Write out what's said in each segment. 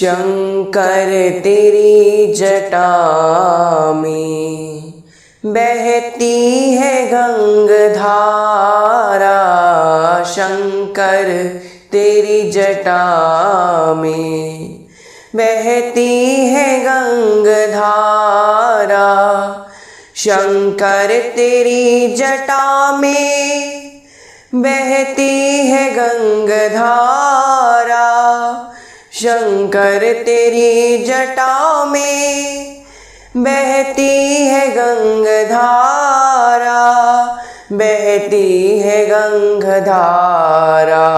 शंकर तेरी जटा में बहती है गंगाधारा, शंकर तेरी जटा में बहती है गंगाधारा, शंकर तेरी जटा में बहती है गंगाधारा, शंकर तेरी जटा में बहती है गंगाधारा, बहती है गंगाधारा।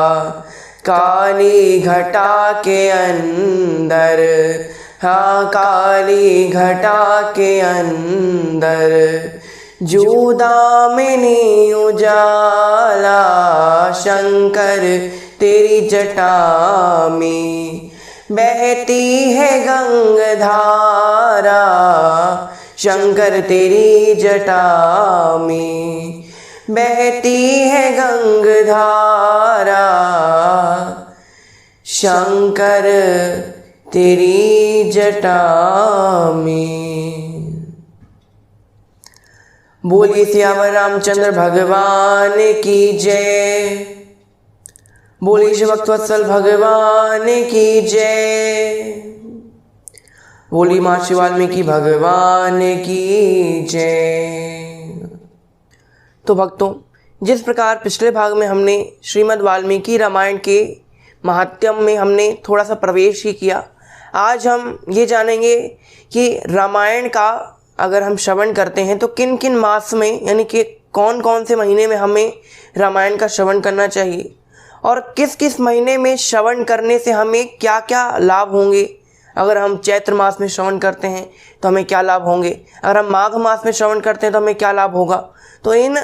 काली घटा के अंदर, हाँ काली घटा के अंदर जो दामिनी उजाला, शंकर तेरी जटा में बहती है गंगाधारा, शंकर तेरी जटा में बहती है गंगाधारा, शंकर तेरी जटा में। बोलिए सियावर रामचंद्र भगवान की जय, बोलिए शिव भक्तवत्सल भगवान की जय, बोलिए महर्षि वाल्मीकि भगवान की जय। तो भक्तों, जिस प्रकार पिछले भाग में हमने श्रीमद् वाल्मीकि रामायण के महात्म्य में हमने थोड़ा सा प्रवेश ही किया, आज हम ये जानेंगे कि रामायण का अगर हम श्रवण करते हैं तो किन किन मास में, यानी कि कौन कौन से महीने में हमें रामायण का श्रवण करना चाहिए और किस किस महीने में श्रवण करने से हमें क्या क्या लाभ होंगे। अगर हम चैत्र मास में श्रवण करते हैं तो हमें क्या लाभ होंगे, अगर हम माघ मास में श्रवण करते हैं तो हमें क्या लाभ होगा। तो इन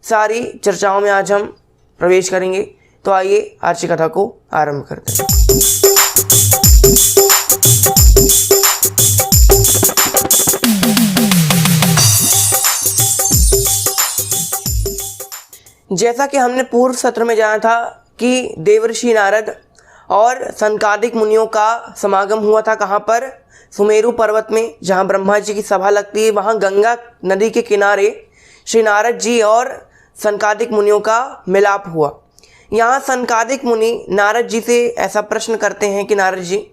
सारी चर्चाओं में आज हम प्रवेश करेंगे। तो आइए आज की कथा को आरंभ करते हैं। जैसा कि हमने पूर्व सत्र में जाना था कि देवर्षि नारद और सनकादिक मुनियों का समागम हुआ था कहाँ पर, सुमेरु पर्वत में, जहाँ ब्रह्मा जी की सभा लगती है। वहाँ गंगा नदी के किनारे श्री नारद जी और सनकादिक मुनियों का मिलाप हुआ। यहाँ सनकादिक मुनि नारद जी से ऐसा प्रश्न करते हैं कि नारद जी,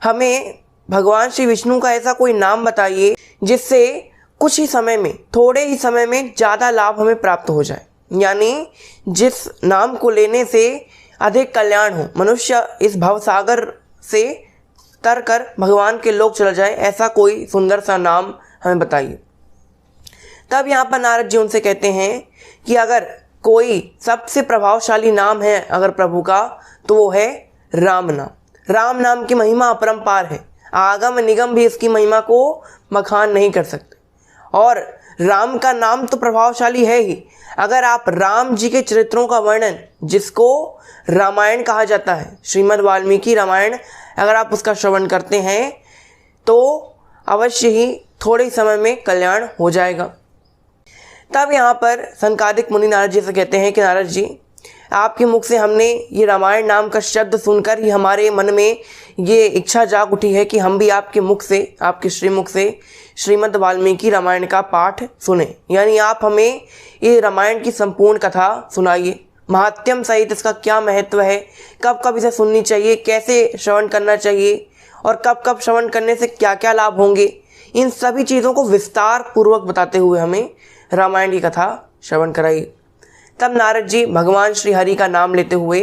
हमें भगवान श्री विष्णु का ऐसा कोई नाम बताइए जिससे कुछ ही समय में, थोड़े ही समय में ज़्यादा लाभ हमें प्राप्त हो जाए, यानी जिस नाम को लेने से अधिक कल्याण हो, मनुष्य इस भवसागर से तर कर भगवान के लोक चला जाए, ऐसा कोई सुंदर सा नाम हमें बताइए। तब यहाँ पर नारद जी उनसे कहते हैं कि अगर कोई सबसे प्रभावशाली नाम है अगर प्रभु का, तो वो है राम नाम। राम नाम की महिमा अपरंपार है, आगम निगम भी इसकी महिमा को बखान नहीं कर सकते। और राम का नाम तो प्रभावशाली है ही। अगर आप राम जी के चरित्रों का वर्णन, जिसको रामायण कहा जाता है, श्रीमद् वाल्मीकि रामायण, अगर आप उसका श्रवण करते हैं तो अवश्य ही थोड़े समय में कल्याण हो जाएगा। तब यहाँ पर सनकादिक मुनि नारद जी से कहते हैं कि नारद जी, आपके मुख से हमने ये रामायण नाम का शब्द सुनकर ही हमारे मन में ये इच्छा जाग उठी है कि हम भी आपके मुख से, आपके श्रीमुख से श्रीमद् वाल्मीकि रामायण का पाठ सुने, यानी आप हमें ये रामायण की संपूर्ण कथा सुनाइए, महात्म्य सहित इसका क्या महत्व है, कब कब इसे सुननी चाहिए, कैसे श्रवण करना चाहिए और कब कब श्रवण करने से क्या क्या लाभ होंगे। इन सभी चीज़ों को विस्तार पूर्वक बताते हुए हमें रामायण की कथा श्रवण कराइए। तब नारद जी भगवान श्री हरि का नाम लेते हुए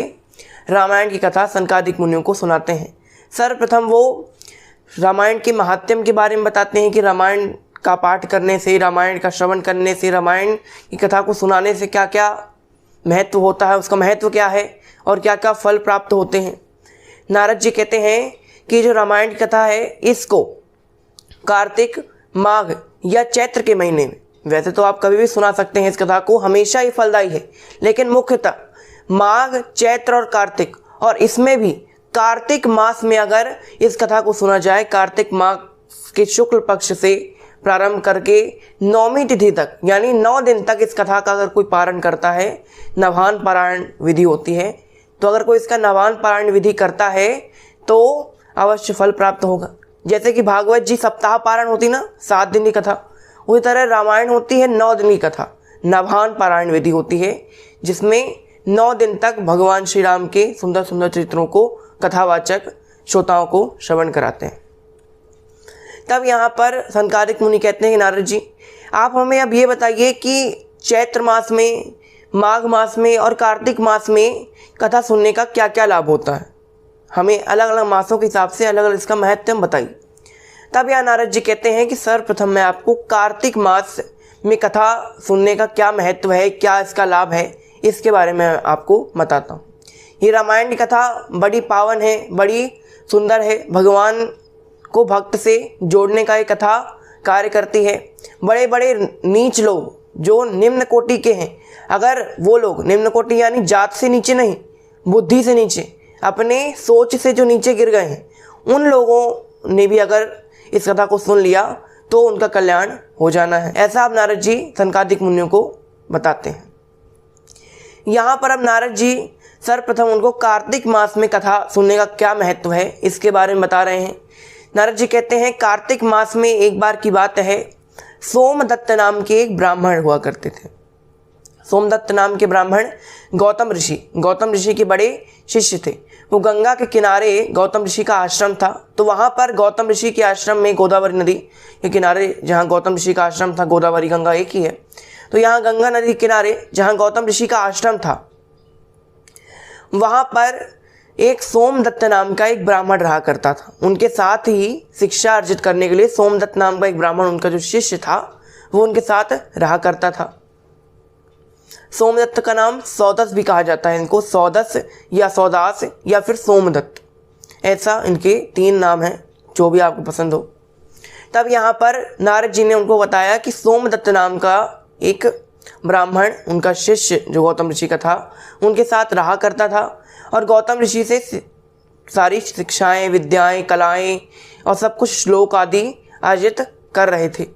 रामायण की कथा सनकादिक मुनियों को सुनाते हैं। सर्वप्रथम वो रामायण के महात्म्य के बारे में बताते हैं कि रामायण का पाठ करने से, रामायण का श्रवण करने से, रामायण की कथा को सुनाने से क्या क्या महत्व होता है, उसका महत्व क्या है और क्या क्या फल प्राप्त होते हैं। नारद जी कहते हैं कि जो रामायण की कथा है, इसको कार्तिक, माघ या चैत्र के महीने में, वैसे तो आप कभी भी सुना सकते हैं इस कथा को, हमेशा ही फलदायी है, लेकिन मुख्यतः माघ, चैत्र और कार्तिक, और इसमें भी कार्तिक मास में अगर इस कथा को सुना जाए, कार्तिक मास के शुक्ल पक्ष से प्रारंभ करके नौमी तिथि तक, यानी 9 दिन तक इस कथा का अगर कोई पारण करता है, नवान पारायण विधि होती है, तो अगर कोई इसका नवान पारायण विधि करता है तो अवश्य फल प्राप्त होगा। जैसे कि भागवत जी सप्ताह पारायण होती ना 7 दिन की कथा, उसी तरह रामायण होती है 9 दिन की कथा। नवान पारायण विधि होती है जिसमें 9 दिन तक भगवान श्री राम के सुंदर सुंदर चरित्रों को कथावाचक श्रोताओं को श्रवण कराते हैं। तब यहाँ पर सनकादिक मुनि कहते हैं कि नारद जी, आप हमें अब ये बताइए कि चैत्र मास में, माघ मास में और कार्तिक मास में कथा सुनने का क्या क्या लाभ होता है। हमें अलग अलग मासों के हिसाब से अलग अलग इसका महत्व बताइए। तब यहाँ नारद जी कहते हैं कि सर्वप्रथम मैं आपको कार्तिक मास में कथा सुनने का क्या महत्व है, क्या इसका लाभ है, इसके बारे में आपको बताता हूँ। ये रामायण की कथा बड़ी पावन है, बड़ी सुंदर है। भगवान को भक्त से जोड़ने का ये कथा कार्य करती है। बड़े बड़े नीच लोग जो निम्न कोटि के हैं, अगर वो लोग निम्न कोटि यानी जात से नीचे नहीं, बुद्धि से नीचे, अपने सोच से जो नीचे गिर गए हैं, उन लोगों ने भी अगर इस कथा को सुन लिया तो उनका कल्याण हो जाना है। ऐसा अब नारद जी सनकादिक मुनियों को बताते हैं। यहाँ पर अब नारद जी सर्वप्रथम उनको कार्तिक मास में कथा सुनने का क्या महत्व है इसके बारे में बता रहे हैं। नारद जी कहते हैं, कार्तिक मास में एक बार की बात है, सोमदत्त नाम के एक ब्राह्मण हुआ करते थे। सोमदत्त नाम के ब्राह्मण गौतम ऋषि के बड़े शिष्य थे। वो गंगा के किनारे गौतम ऋषि का आश्रम था, तो वहाँ पर गौतम ऋषि के आश्रम में गोदावरी नदी के किनारे जहाँ गौतम ऋषि का आश्रम था, गोदावरी गंगा एक ही है, तो यहाँ गंगा नदी के किनारे जहाँ गौतम ऋषि का आश्रम था, वहाँ पर एक सोमदत्त नाम का एक ब्राह्मण रहा करता था। उनके साथ ही शिक्षा अर्जित करने के लिए सोमदत्त नाम का एक ब्राह्मण, उनका जो शिष्य था, वो उनके साथ रहा करता था। सोमदत्त का नाम सौदस भी कहा जाता है, इनको सौदस या सौदास या फिर सोमदत्त, ऐसा इनके 3 नाम हैं, जो भी आपको पसंद हो। तब यहाँ पर नारद जी ने उनको बताया कि सोमदत्त नाम का एक ब्राह्मण, उनका शिष्य जो गौतम ऋषि का था, उनके साथ रहा करता था और गौतम ऋषि से सारी शिक्षाएं, विद्याएं, कलाएं और सब कुछ श्लोक आदि अर्जित कर रहे थे।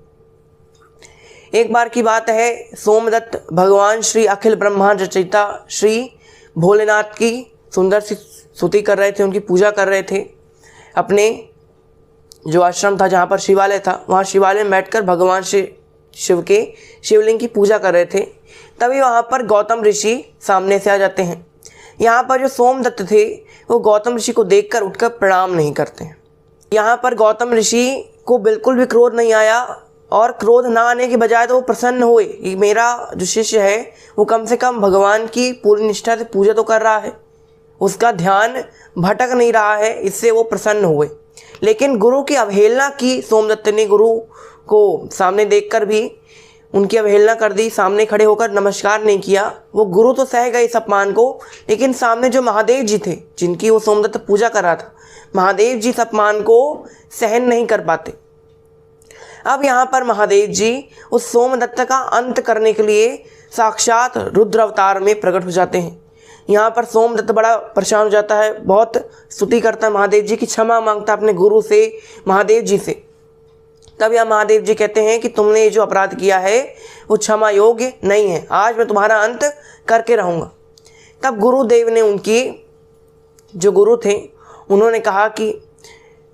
एक बार की बात है, सोमदत्त भगवान श्री अखिल ब्रह्मांड रचयिता श्री भोलेनाथ की सुंदर सी स्तुति कर रहे थे, उनकी पूजा कर रहे थे। अपने जो आश्रम था, जहाँ पर शिवालय था, वहाँ शिवालय में बैठकर भगवान श्री शिव के शिवलिंग की पूजा कर रहे थे। तभी वहाँ पर गौतम ऋषि सामने से आ जाते हैं। यहाँ पर जो सोमदत्त थे वो गौतम ऋषि को देखकर उठकर प्रणाम नहीं करते हैं। यहाँ पर गौतम ऋषि को बिल्कुल भी क्रोध नहीं आया और क्रोध ना आने के बजाय तो वो प्रसन्न हुए कि मेरा जो शिष्य है वो कम से कम भगवान की पूरी निष्ठा से पूजा तो कर रहा है, उसका ध्यान भटक नहीं रहा है, इससे वो प्रसन्न हुए। लेकिन गुरु की अवहेलना की सोमदत्त ने, गुरु को सामने देखकर भी उनकी अवहेलना कर दी, सामने खड़े होकर नमस्कार नहीं किया। वो गुरु तो सह गए इस अपमान को, लेकिन सामने जो महादेव जी थे, जिनकी वो सोमदत्त पूजा कर रहा था, महादेव जी इस अपमान को सहन नहीं कर पाते। अब यहाँ पर महादेव जी उस सोमदत्त का अंत करने के लिए साक्षात रुद्र अवतार में प्रकट हो जाते हैं। यहाँ पर सोमदत्त बड़ा परेशान हो जाता है, बहुत स्तुति करता है महादेव जी की, क्षमा मांगता अपने गुरु से, महादेव जी से। तब यहाँ महादेव जी कहते हैं कि तुमने ये जो अपराध किया है वो क्षमा योग्य नहीं है, आज मैं तुम्हारा अंत करके रहूँगा। तब गुरुदेव ने, उनकी जो गुरु थे, उन्होंने कहा कि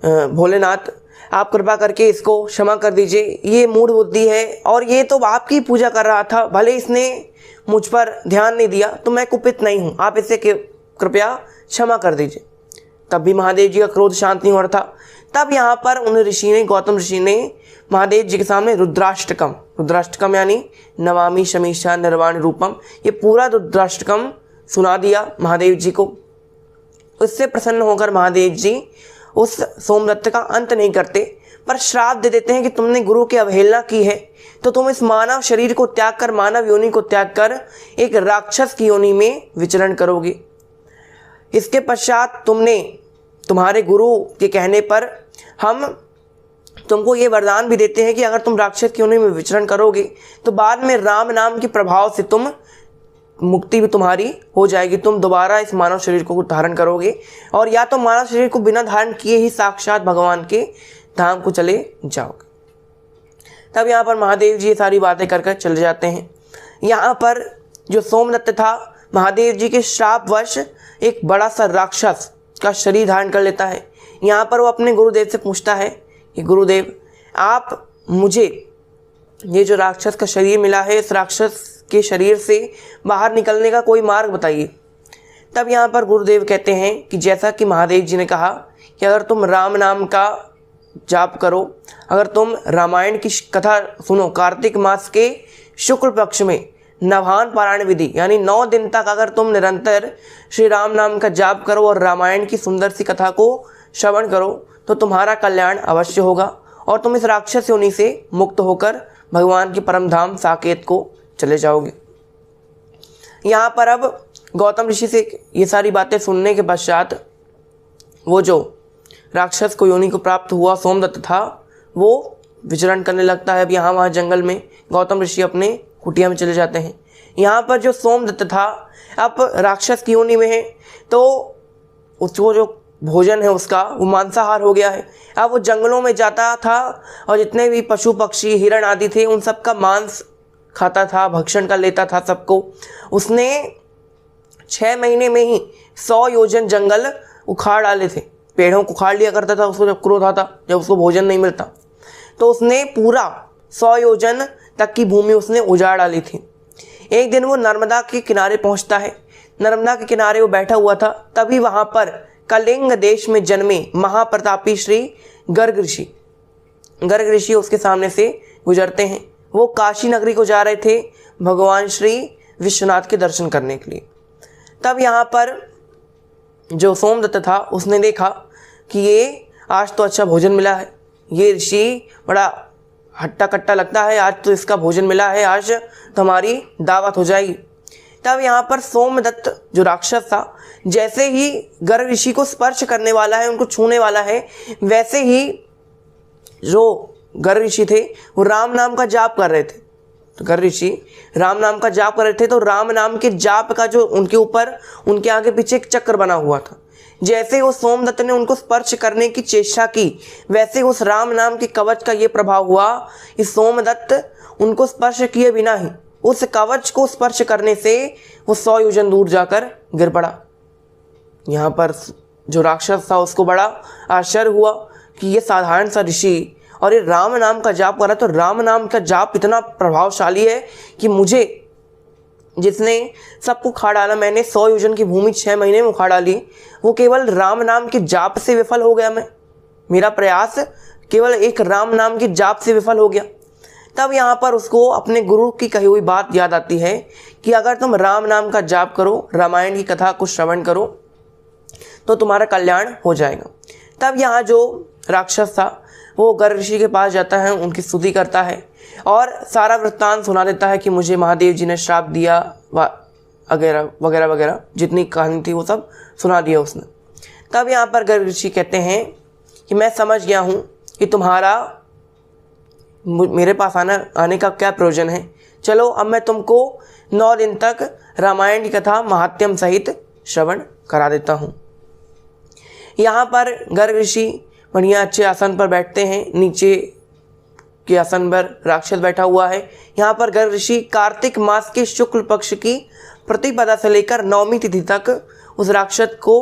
भोलेनाथ आप कृपा करके इसको क्षमा कर दीजिए, ये मूढ़ बुद्धि है और ये तो आपकी पूजा कर रहा था, भले इसने मुझ पर ध्यान नहीं दिया तो मैं कुपित नहीं हूँ, आप इसे कृपया क्षमा कर दीजिए। तब भी महादेव जी का क्रोध शांत नहीं हो रहा था। तब यहाँ पर उन ऋषि ने, गौतम ऋषि ने महादेव जी के सामने रुद्राष्टकम यानी नमामि शमीशा निर्वाण रूपम, ये पूरा रुद्राष्टकम सुना दिया महादेव जी को। उससे प्रसन्न होकर महादेव जी उस सोमदत्त का अंत नहीं करते, पर श्राप दे देते हैं कि तुमने गुरु की अवहेलना की है तो तुम इस मानव शरीर को त्याग कर, मानव योनि को त्याग कर एक राक्षस की योनि में विचरण करोगे। इसके पश्चात तुम्हारे गुरु के कहने पर हम तुमको ये वरदान भी देते हैं कि अगर तुम राक्षस की योनि में विचरण करोगे तो बाद में राम नाम के प्रभाव से तुम मुक्ति भी तुम्हारी हो जाएगी, तुम दोबारा इस मानव शरीर को धारण करोगे और या तो मानव शरीर को बिना धारण किए ही साक्षात भगवान के धाम को चले जाओगे। तब यहाँ पर महादेव जी ये सारी बातें कर कर चले जाते हैं। यहाँ पर जो सोमदत्त था, महादेव जी के श्रापवश एक बड़ा सा राक्षस का शरीर धारण कर लेता है। यहाँ पर वो अपने गुरुदेव से पूछता है कि गुरुदेव, आप मुझे ये जो राक्षस का शरीर मिला है, इस राक्षस के शरीर से बाहर निकलने का कोई मार्ग बताइए। तब यहाँ पर गुरुदेव कहते हैं कि जैसा कि महादेव जी ने कहा कि अगर तुम राम नाम का जाप करो, अगर तुम रामायण की कथा सुनो, कार्तिक मास के शुक्ल पक्ष में नवान पारायण विधि यानी 9 दिन तक अगर तुम निरंतर श्री राम नाम का जाप करो और रामायण की सुंदर सी कथा को श्रवण करो तो तुम्हारा कल्याण अवश्य होगा और तुम इस राक्षस योनि से मुक्त होकर भगवान के परम धाम साकेत को चले जाओगे। यहाँ पर अब गौतम ऋषि से ये सारी बातें सुनने के पश्चात वो जो राक्षस को योनि को प्राप्त हुआ सोमदत्त था वो विचरण करने लगता है। अब यहाँ वहाँ जंगल में गौतम ऋषि अपने कुटिया में चले जाते हैं। यहाँ पर जो सोमदत्त था अब राक्षस की योनि में है तो उसको जो भोजन है उसका वो मांसाहार हो गया है। अब वो जंगलों में जाता था और जितने भी पशु पक्षी हिरण आदि थे उन सब का मांस खाता था, भक्षण कर लेता था सबको। उसने 6 महीने में ही 100 योजन जंगल उखाड़ डाले थे। पेड़ों को उखाड़ लिया करता था उसको जब क्रोध आता, जब उसको भोजन नहीं मिलता तो उसने पूरा 100 योजन तक की भूमि उसने उजाड़ डाली थी। एक दिन वो नर्मदा के किनारे पहुंचता है। नर्मदा के किनारे वो बैठा हुआ था, तभी वहां पर कलिंग देश में जन्मे महाप्रतापी श्री गर्ग ऋषि उसके सामने से गुजरते हैं। वो काशी नगरी को जा रहे थे भगवान श्री विश्वनाथ के दर्शन करने के लिए। तब यहाँ पर जो सोमदत्त था उसने देखा कि ये आज तो अच्छा भोजन मिला है, ये ऋषि बड़ा हट्टा कट्टा लगता है, आज तो इसका भोजन मिला है, आज तो हमारी दावत हो जाएगी। तब यहाँ पर सोमदत्त जो राक्षस था जैसे ही गर्ग ऋषि को स्पर्श करने वाला है, उनको छूने वाला है, वैसे ही जो गर्ग ऋषि थे वो राम नाम का जाप कर रहे थे। तो गर्ग ऋषि राम नाम का जाप कर रहे थे तो राम नाम के जाप का जो उनके ऊपर उनके आगे पीछे एक चक्र बना हुआ था। जैसे वो सोमदत्त ने उनको स्पर्श करने की चेष्टा की वैसे उस राम नाम के कवच का ये प्रभाव हुआ कि सोमदत्त उनको स्पर्श किए बिना ही उस कवच को स्पर्श करने से वो 100 योजन दूर जाकर गिर पड़ा। यहाँ पर जो राक्षस था उसको बड़ा आश्चर्य हुआ कि ये साधारण सा ऋषि और ये राम नाम का जाप कर रहा है, तो राम नाम का जाप इतना प्रभावशाली है कि मुझे जिसने सबको उखाड़ डाला, मैंने 100 योजन की भूमि 6 महीने में उखाड़ डाली, वो केवल राम नाम के जाप से विफल हो गया। मेरा प्रयास केवल एक राम नाम के जाप से विफल हो गया। तब यहाँ पर उसको अपने गुरु की कही हुई बात याद आती है कि अगर तुम राम नाम का जाप करो, रामायण की कथा को श्रवण करो तो तुम्हारा कल्याण हो जाएगा। तब यहाँ जो राक्षस था वो गर्ग ऋषि के पास जाता है, उनकी स्तुति करता है और सारा वृत्तांत सुना देता है कि मुझे महादेव जी ने श्राप दिया वगैरह वगैरह वगैरह, जितनी कहानी थी वो सब सुना दिया उसने। तब यहाँ पर गर्ग ऋषि कहते हैं कि मैं समझ गया हूँ कि तुम्हारा मेरे पास आने का क्या प्रयोजन है। चलो अब मैं तुमको 9 दिन तक रामायण की कथा महात्म्य सहित श्रवण करा देता हूँ। यहाँ पर गर्ग ऋषि बढ़िया अच्छे आसन पर बैठते हैं। नीचे के आसन पर राक्षस बैठा हुआ है। यहाँ पर गर्ग ऋषि कार्तिक मास के शुक्ल पक्ष की प्रतिपदा से लेकर 9वीं तिथि तक उस राक्षस को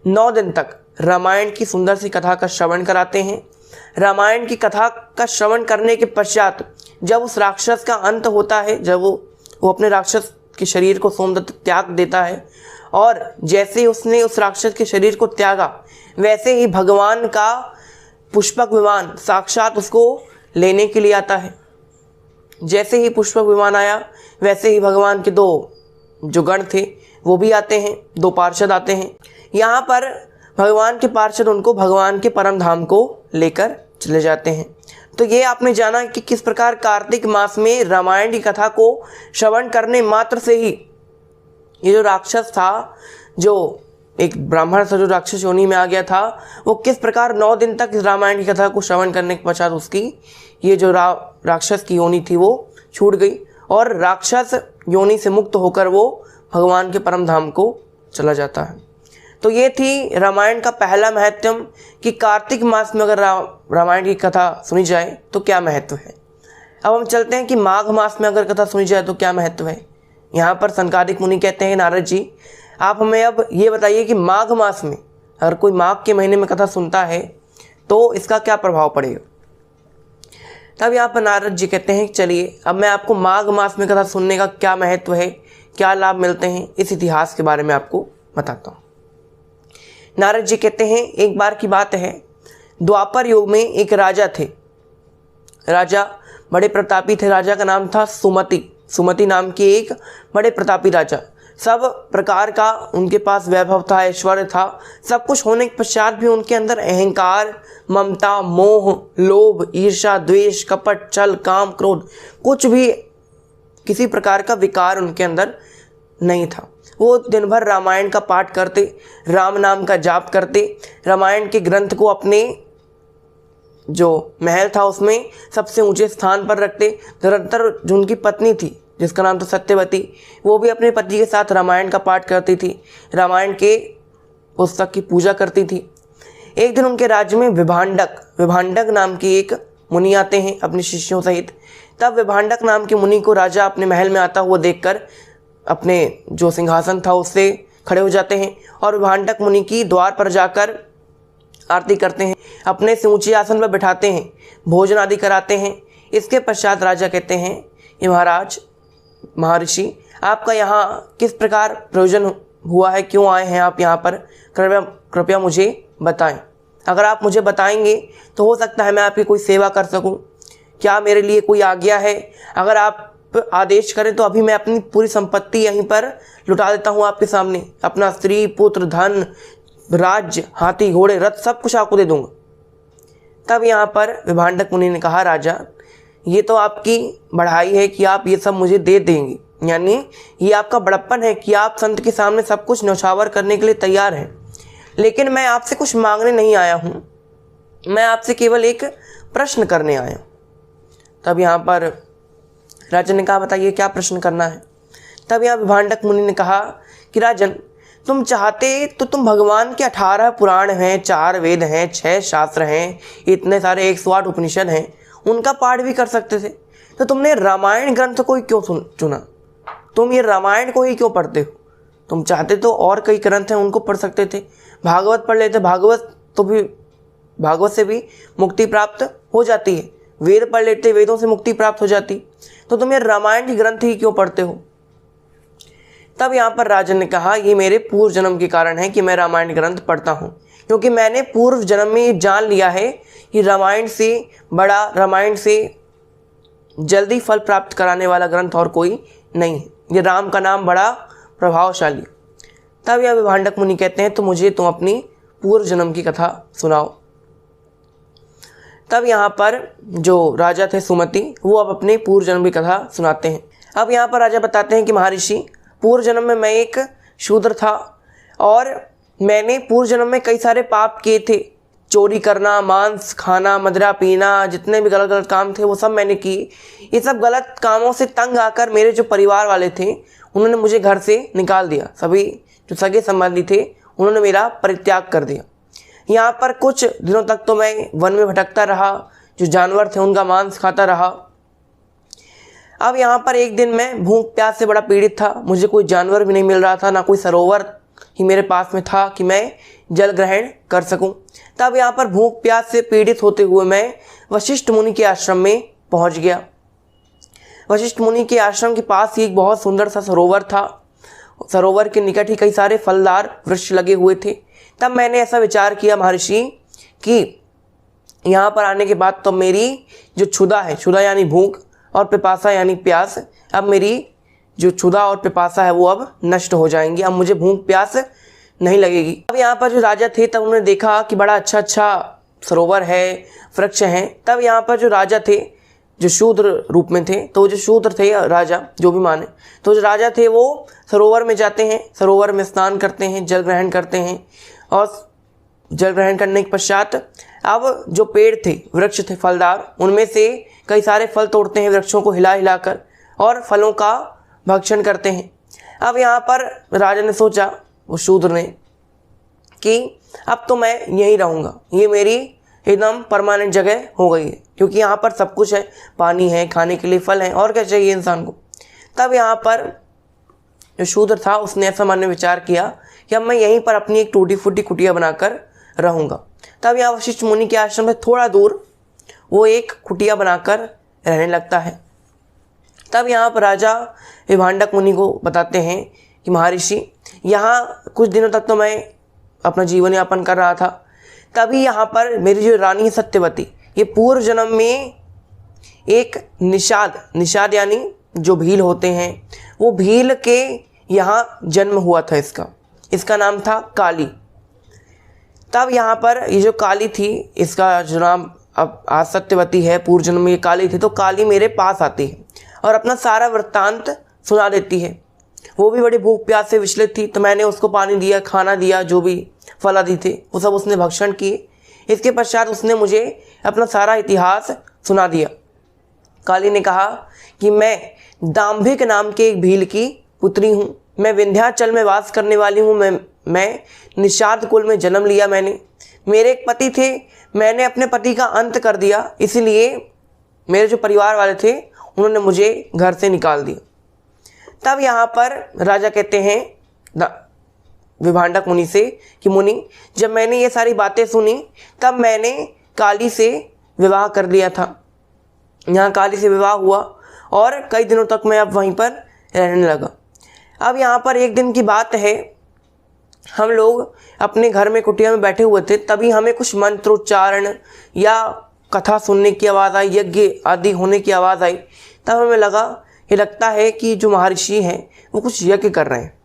9 दिन तक रामायण की सुंदर सी कथा का श्रवण कराते हैं। रामायण की कथा का श्रवण करने के पश्चात जब उस राक्षस का अंत होता है, जब वो अपने राक्षस के शरीर को सोमदत्त त्याग देता है और जैसे ही उसने उस राक्षस के शरीर को त्यागा वैसे ही भगवान का पुष्पक विमान साक्षात उसको लेने के लिए आता है। जैसे ही पुष्पक विमान आया वैसे ही भगवान के 2 जो गण थे वो भी आते हैं, 2 पार्षद आते हैं। यहाँ पर भगवान के पार्षद उनको भगवान के परम धाम को लेकर चले जाते हैं। तो ये आपने जाना कि किस प्रकार कार्तिक मास में रामायण की कथा को श्रवण करने मात्र से ही ये जो राक्षस था, जो एक ब्राह्मण था जो राक्षस योनि में आ गया था, वो किस प्रकार 9 दिन तक इस रामायण की कथा को श्रवण करने के पश्चात उसकी ये जो राक्षस की योनि थी वो छूट गई और राक्षस योनि से मुक्त होकर वो भगवान के परम धाम को चला जाता है। तो ये थी रामायण का पहला महत्व कि कार्तिक मास में अगर रामायण की कथा सुनी जाए तो क्या महत्व है। अब हम चलते हैं कि माघ मास में अगर कथा सुनी जाए तो क्या महत्व है। यहाँ पर सनकादिक मुनि कहते हैं, नारद जी आप हमें अब ये बताइए कि माघ मास में अगर कोई माघ के महीने में कथा सुनता है तो इसका क्या प्रभाव पड़ेगा। तब यहाँ पर नारद जी कहते हैं चलिए अब मैं आपको माघ मास में कथा सुनने का क्या महत्व है, क्या लाभ मिलते हैं, इस इतिहास के बारे में आपको बताता हूँ। नारद जी कहते हैं एक बार की बात है, द्वापर युग में एक राजा थे। राजा बड़े प्रतापी थे। राजा का नाम था सुमति। सुमति नाम की एक बड़े प्रतापी राजा। सब प्रकार का उनके पास वैभव था, ऐश्वर्य था। सब कुछ होने के पश्चात भी उनके अंदर अहंकार, ममता, मोह, लोभ, ईर्ष्या, द्वेष, कपट, छल, काम, क्रोध, कुछ भी किसी प्रकार का विकार उनके अंदर नहीं था। वो दिन भर रामायण का पाठ करते, राम नाम का जाप करते, रामायण के ग्रंथ को अपने जो महल था उसमें सबसे ऊंचे स्थान पर रखते। निरंतर जो उनकी पत्नी थी जिसका नाम था सत्यवती, वो भी अपने पति के साथ रामायण का पाठ करती थी, रामायण के पुस्तक की पूजा करती थी। एक दिन उनके राज्य में विभांडक नाम की एक मुनि आते हैं अपने शिष्यों सहित। तब विभांडक नाम के मुनि को राजा अपने महल में आता हुआ देखकर अपने जो सिंहासन था उससे खड़े हो जाते हैं और विभांडक मुनि की द्वार पर जाकर आरती करते हैं, अपने से ऊंचे आसन पर बिठाते हैं, भोजन आदि कराते हैं। इसके पश्चात राजा कहते हैं ये महाराज, महर्षि, आपका यहाँ किस प्रकार प्रयोजन हुआ है, क्यों आए हैं आप यहाँ पर, कृपया मुझे बताएं। अगर आप मुझे बताएंगे तो हो सकता है मैं आपकी कोई सेवा कर सकूं। क्या मेरे लिए कोई आज्ञा है? अगर आप आदेश करें तो अभी मैं अपनी पूरी संपत्ति यहीं पर लुटा देता हूँ आपके सामने, अपना स्त्री, पुत्र, धन, राज्य, हाथी, घोड़े, रथ, सब कुछ आपको दे दूंगा। तब यहाँ पर विभांडक मुनि ने कहा, राजा ये तो आपकी बढ़ाई है कि आप ये सब मुझे दे देंगे, यानी ये आपका बड़प्पन है कि आप संत के सामने सब कुछ न्यौछावर करने के लिए तैयार हैं। लेकिन मैं आपसे कुछ मांगने नहीं आया हूँ, मैं आपसे केवल एक प्रश्न करने आया हूँ। तब यहाँ पर राजा ने कहा, बताइए क्या प्रश्न करना है। तब यहाँ विभांडक मुनि ने कहा कि राजन, तुम चाहते तो तुम भगवान के 18 पुराण हैं, 4 वेद हैं, 6 शास्त्र हैं, इतने सारे 108 उपनिषद हैं, उनका पाठ भी कर सकते थे। तो तुमने रामायण ग्रंथ को ही क्यों चुना? तुम ये रामायण को ही क्यों पढ़ते हो? तुम चाहते तो और कई ग्रंथ हैं उनको पढ़ सकते थे, भागवत पढ़ लेते। भागवत से भी मुक्ति प्राप्त हो जाती है। वेद पढ़ लेते, वेदों से मुक्ति प्राप्त हो जाती। तो तुम ये रामायण की ग्रंथ ही क्यों पढ़ते हो? तब यहाँ पर राजन ने कहा, ये मेरे पूर्व जन्म के कारण है कि मैं रामायण ग्रंथ पढ़ता हूँ, क्योंकि मैंने पूर्व जन्म में ये जान लिया है कि रामायण से बड़ा, रामायण से जल्दी फल प्राप्त कराने वाला ग्रंथ और कोई नहीं है। ये राम का नाम बड़ा प्रभावशाली। तब यह विभांडक मुनि कहते हैं, तो मुझे तुम अपनी पूर्व जन्म की कथा सुनाओ। तब यहाँ पर जो राजा थे सुमति, वो अब अपने पूर्व जन्म की कथा सुनाते हैं। अब यहाँ पर राजा बताते हैं कि महर्षि, पूर्व जन्म में मैं एक शूद्र था और मैंने पूर्व जन्म में कई सारे पाप किए थे। चोरी करना, मांस खाना, मदिरा पीना, जितने भी गलत गलत काम थे वो सब मैंने किए। ये सब गलत कामों से तंग आकर मेरे जो परिवार वाले थे उन्होंने मुझे घर से निकाल दिया। सभी जो सगे संबंधी थे उन्होंने मेरा परित्याग कर दिया। यहाँ पर कुछ दिनों तक तो मैं वन में भटकता रहा, जो जानवर थे उनका मांस खाता रहा। अब यहाँ पर एक दिन मैं भूख प्यास से बड़ा पीड़ित था। मुझे कोई जानवर भी नहीं मिल रहा था, ना कोई सरोवर ही मेरे पास में था कि मैं जल ग्रहण कर सकूं। तब यहाँ पर भूख प्यास से पीड़ित होते हुए मैं वशिष्ठ मुनि के आश्रम में पहुँच गया। वशिष्ठ मुनि के आश्रम के पास ही एक बहुत सुंदर सा सरोवर था। सरोवर के निकट ही कई सारे फलदार वृक्ष लगे हुए थे। तब मैंने ऐसा विचार किया महर्षि कि यहाँ पर आने के बाद तो मेरी जो क्षुधा है, क्षुधा यानी भूख और पिपासा यानी प्यास, अब मेरी जो क्षुधा और पिपासा है वो अब नष्ट हो जाएंगी। अब मुझे भूख प्यास नहीं लगेगी। अब यहाँ पर जो राजा थे तब उन्होंने देखा कि बड़ा अच्छा सरोवर है, वृक्ष हैं। तब यहाँ पर जो राजा थे, जो शूद्र रूप में थे, तो जो शूद्र थे राजा, जो भी माने, तो जो राजा थे वो सरोवर में जाते हैं, सरोवर में स्नान करते हैं, जल ग्रहण करते हैं और जल ग्रहण करने के पश्चात अब जो पेड़ थे, वृक्ष थे फलदार, उनमें से कई सारे फल तोड़ते हैं वृक्षों को हिला हिलाकर और फलों का भक्षण करते हैं। अब यहाँ पर राजा ने सोचा, वो शूद्र ने, कि अब तो मैं यहीं रहूँगा, ये मेरी एकदम परमानेंट जगह हो गई है, क्योंकि यहाँ पर सब कुछ है, पानी है, खाने के लिए फल है, और क्या चाहिए इंसान को। तब यहाँ पर जो शूद्र था उसने ऐसा मन में विचार किया कि अब मैं यहीं पर अपनी एक टूटी फूटी कुटिया बनाकर रहूँगा। तब यहाँ वशिष्ठ मुनि के आश्रम से थोड़ा दूर वो एक कुटिया बनाकर रहने लगता है। तब यहाँ पर राजा विभांडक मुनि को बताते हैं कि महर्षि, यहाँ कुछ दिनों तक तो मैं अपना जीवन यापन कर रहा था, तभी यहाँ पर मेरी जो रानी है सत्यवती, ये पूर्व जन्म में एक निषाद यानी जो भील होते हैं, वो भील के यहाँ जन्म हुआ था। इसका नाम था काली। तब यहाँ पर ये जो काली थी, इसका जो नाम अब आज सत्यवती है, पूर्व जन्म में ये काली थी, तो काली मेरे पास आती है और अपना सारा वृत्तांत सुना देती है। वो भी बड़ी भूख प्यास से विचलित थी, तो मैंने उसको पानी दिया, खाना दिया, जो भी फल आदि थे वो सब उसने भक्षण किए। इसके पश्चात उसने मुझे अपना सारा इतिहास सुना दिया। काली ने कहा कि मैं दाम्भिक नाम के एक भील की पुत्री हूँ, मैं विंध्याचल में वास करने वाली हूँ, मैं निषाद कुल में जन्म लिया। मेरे एक पति थे, मैंने अपने पति का अंत कर दिया, इसलिए मेरे जो परिवार वाले थे उन्होंने मुझे घर से निकाल दिया। तब यहाँ पर राजा कहते हैं विभांडक मुनि से कि मुनि, जब मैंने ये सारी बातें सुनी तब मैंने काली से विवाह कर लिया था। यहाँ काली से विवाह हुआ और कई दिनों तक मैं अब वहीं पर रहने लगा। अब यहाँ पर एक दिन की बात है, हम लोग अपने घर में कुटिया में बैठे हुए थे, तभी हमें कुछ मंत्रोच्चारण या कथा सुनने की आवाज़ आई, यज्ञ आदि होने की आवाज़ आई। तब हमें लगा, ये लगता है कि जो महर्षि हैं वो कुछ यज्ञ कर रहे हैं।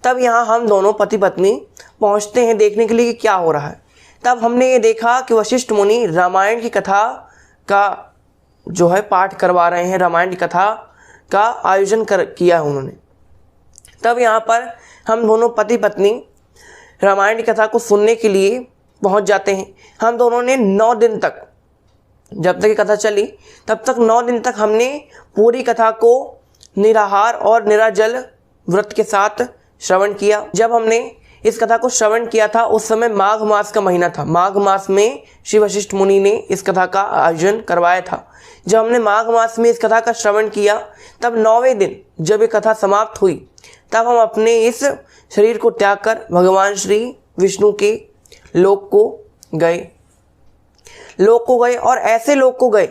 तब यहाँ हम दोनों पति पत्नी पहुँचते हैं देखने के लिए कि क्या हो रहा है। तब हमने ये देखा कि वशिष्ठ मुनि रामायण की कथा का जो है पाठ करवा रहे हैं, रामायण की कथा का आयोजन किया है उन्होंने। तब यहाँ पर हम दोनों पति पत्नी रामायण की कथा को सुनने के लिए पहुँच जाते हैं। हम दोनों ने 9 दिन तक, जब तक ये कथा चली तब तक 9 दिन तक हमने पूरी कथा को निराहार और निराजल व्रत के साथ श्रवण किया। जब हमने इस कथा को श्रवण किया था उस समय माघ मास का महीना था। माघ मास में श्री वशिष्ठ मुनि ने इस कथा का आयोजन करवाया था। जब हमने माघ मास में इस कथा का श्रवण किया तब 9वें दिन जब ये कथा समाप्त हुई तब हम अपने इस शरीर को त्याग कर भगवान श्री विष्णु के लोक को गए और ऐसे लोक को गए,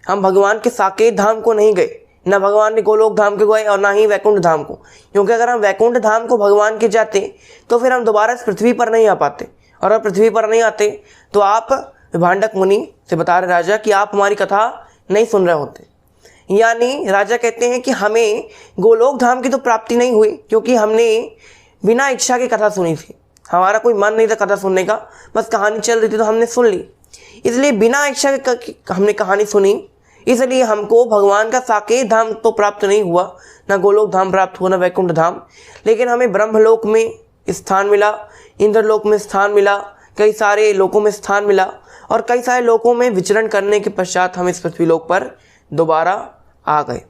हम भगवान के साकेत धाम को नहीं गए, ना भगवान के गोलोक धाम के गए और ना ही वैकुंठ धाम को, क्योंकि अगर हम वैकुंठ धाम को भगवान के जाते तो फिर हम दोबारा इस पृथ्वी पर नहीं आ पाते, और अगर पृथ्वी पर नहीं आते तो आप विभांडक मुनि से बता रहे राजा कि आप हमारी कथा नहीं सुन रहे होते। यानी राजा कहते हैं कि हमें गोलोक धाम की तो प्राप्ति नहीं हुई, क्योंकि हमने बिना इच्छा की कथा सुनी थी, हमारा कोई मन नहीं था कथा सुनने का, बस कहानी चल रही थी तो हमने सुन ली, इसलिए बिना इच्छा के हमने कहानी सुनी, इसलिए हमको भगवान का साकेत धाम तो प्राप्त नहीं हुआ, ना गोलोक धाम प्राप्त हुआ, ना वैकुंठ धाम, लेकिन हमें ब्रह्मलोक में स्थान मिला, इंद्रलोक में स्थान मिला, कई सारे लोकों में स्थान मिला, और कई सारे लोकों में विचरण करने के पश्चात हम इस पृथ्वी लोक पर दोबारा आ गए।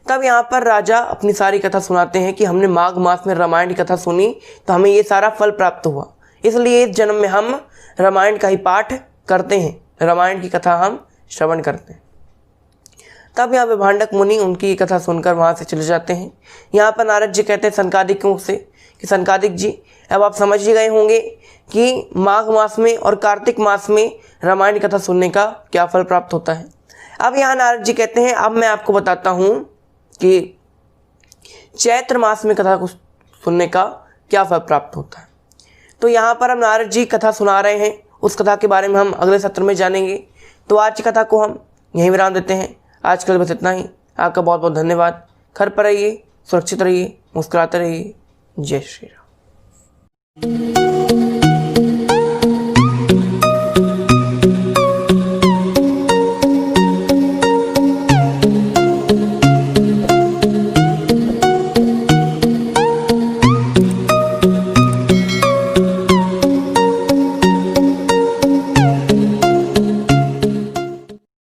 तब यहाँ पर राजा अपनी सारी कथा सुनाते हैं कि हमने माघ मास में रामायण की कथा सुनी तो हमें ये सारा फल प्राप्त हुआ, इसलिए इस जन्म में हम रामायण का ही पाठ करते हैं, रामायण की कथा हम श्रवण करते हैं। तब यहाँ विभांडक मुनि उनकी कथा सुनकर वहाँ से चले जाते हैं। यहाँ पर नारद जी कहते हैं सनकादिकों से कि सनकादिक जी, अब आप समझ ही गए होंगे कि माघ मास में और कार्तिक मास में रामायण की कथा सुनने का क्या फल प्राप्त होता है। अब यहाँ नारद जी कहते हैं, अब मैं आपको बताता हूँ कि चैत्र मास में कथा को सुनने का क्या फल प्राप्त होता है। तो यहाँ पर हम नारद जी कथा सुना रहे हैं, उस कथा के बारे में हम अगले सत्र में जानेंगे। तो आज की कथा को हम यहीं विराम देते हैं। आज के लिए बस इतना ही। आपका बहुत बहुत धन्यवाद। घर पर रहिए, सुरक्षित रहिए, मुस्कुराते रहिए। जय श्री राम।